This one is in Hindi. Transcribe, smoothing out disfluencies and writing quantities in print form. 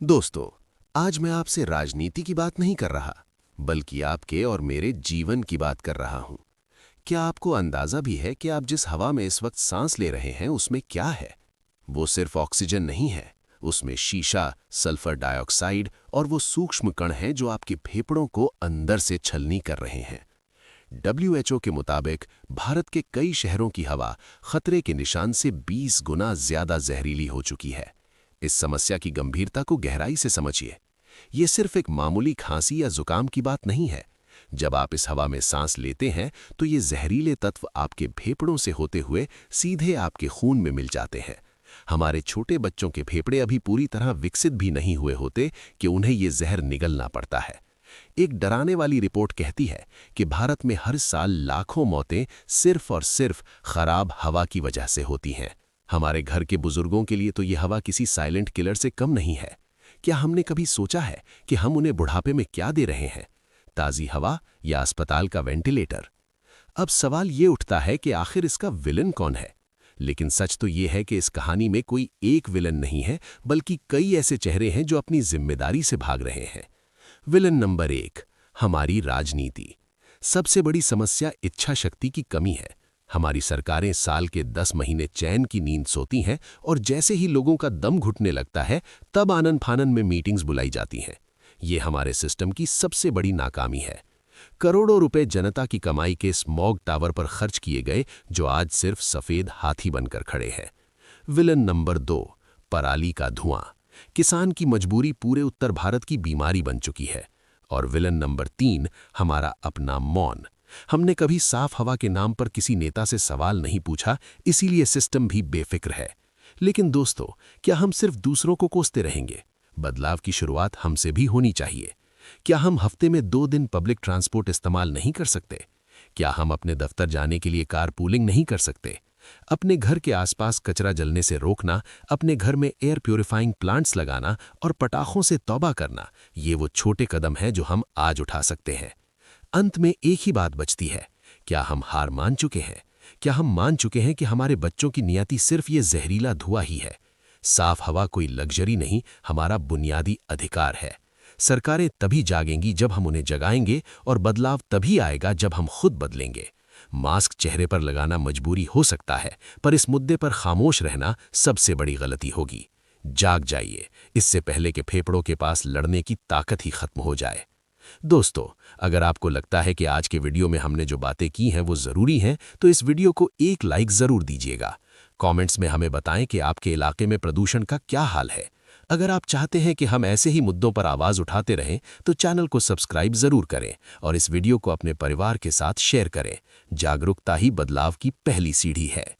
दोस्तों, आज मैं आपसे राजनीति की बात नहीं कर रहा, बल्कि आपके और मेरे जीवन की बात कर रहा हूं। क्या आपको अंदाजा भी है कि आप जिस हवा में इस वक्त सांस ले रहे हैं उसमें क्या है? वो सिर्फ ऑक्सीजन नहीं है, उसमें शीशा, सल्फर डाइऑक्साइड और वो सूक्ष्म कण हैं जो आपके फेफड़ों को अंदर से छलनी कर रहे हैं। WHO के मुताबिक भारत के कई शहरों की हवा खतरे के निशान से 20 गुना ज्यादा जहरीली हो चुकी है। इस समस्या की गंभीरता को गहराई से समझिए। ये सिर्फ एक मामूली खांसी या जुकाम की बात नहीं है। जब आप इस हवा में सांस लेते हैं तो ये जहरीले तत्व आपके फेफड़ों से होते हुए सीधे आपके खून में मिल जाते हैं। हमारे छोटे बच्चों के फेफड़े अभी पूरी तरह विकसित भी नहीं हुए होते कि उन्हें ये जहर निगलना पड़ता है। एक डराने वाली रिपोर्ट कहती है कि भारत में हर साल लाखों मौतें सिर्फ और सिर्फ खराब हवा की वजह से होती हैं। हमारे घर के बुजुर्गों के लिए तो ये हवा किसी साइलेंट किलर से कम नहीं है। क्या हमने कभी सोचा है कि हम उन्हें बुढ़ापे में क्या दे रहे हैं? ताज़ी हवा या अस्पताल का वेंटिलेटर? अब सवाल ये उठता है कि आखिर इसका विलन कौन है? लेकिन सच तो ये है कि इस कहानी में कोई एक विलन नहीं है, बल्कि कई ऐसे चेहरे हैं जो अपनी जिम्मेदारी से भाग रहे हैं। विलन नंबर 1, हमारी राजनीति। सबसे बड़ी समस्या इच्छा शक्ति की कमी है। हमारी सरकारें साल के 10 महीने चैन की नींद सोती हैं और जैसे ही लोगों का दम घुटने लगता है तब आनन फानन में मीटिंग्स बुलाई जाती हैं। ये हमारे सिस्टम की सबसे बड़ी नाकामी है। करोड़ों रुपए जनता की कमाई के स्मॉग टावर पर खर्च किए गए, जो आज सिर्फ सफेद हाथी बनकर खड़े हैं। विलन नंबर 2, पराली का धुआं। किसान की मजबूरी पूरे उत्तर भारत की बीमारी बन चुकी है। और विलन नंबर 3, हमारा अपना मौन। हमने कभी साफ हवा के नाम पर किसी नेता से सवाल नहीं पूछा, इसीलिए सिस्टम भी बेफिक्र है। लेकिन दोस्तों, क्या हम सिर्फ दूसरों को कोसते रहेंगे? बदलाव की शुरुआत हमसे भी होनी चाहिए। क्या हम हफ्ते में 2 दिन पब्लिक ट्रांसपोर्ट इस्तेमाल नहीं कर सकते? क्या हम अपने दफ्तर जाने के लिए कार पूलिंग नहीं कर सकते? अपने घर के आसपास कचरा जलने से रोकना, अपने घर में एयर प्यूरिफाइंग प्लांट्स लगाना और पटाखों से तौबा करना, ये वो छोटे कदम हैं जो हम आज उठा सकते हैं। अंत में एक ही बात बचती है, क्या हम हार मान चुके हैं? क्या हम मान चुके हैं कि हमारे बच्चों की नियति सिर्फ ये जहरीला धुआं ही है? साफ हवा कोई लग्जरी नहीं, हमारा बुनियादी अधिकार है। सरकारें तभी जागेंगी जब हम उन्हें जगाएंगे, और बदलाव तभी आएगा जब हम खुद बदलेंगे। मास्क चेहरे पर लगाना मजबूरी हो सकता है, पर इस मुद्दे पर खामोश रहना सबसे बड़ी गलती होगी। जाग जाइए, इससे पहले कि फेफड़ों के पास लड़ने की ताकत ही खत्म हो जाए। दोस्तों, अगर आपको लगता है कि आज के वीडियो में हमने जो बातें की हैं वो ज़रूरी हैं, तो इस वीडियो को एक लाइक ज़रूर दीजिएगा। कमेंट्स में हमें बताएं कि आपके इलाके में प्रदूषण का क्या हाल है। अगर आप चाहते हैं कि हम ऐसे ही मुद्दों पर आवाज़ उठाते रहें, तो चैनल को सब्सक्राइब ज़रूर करें और इस वीडियो को अपने परिवार के साथ शेयर करें। जागरूकता ही बदलाव की पहली सीढ़ी है।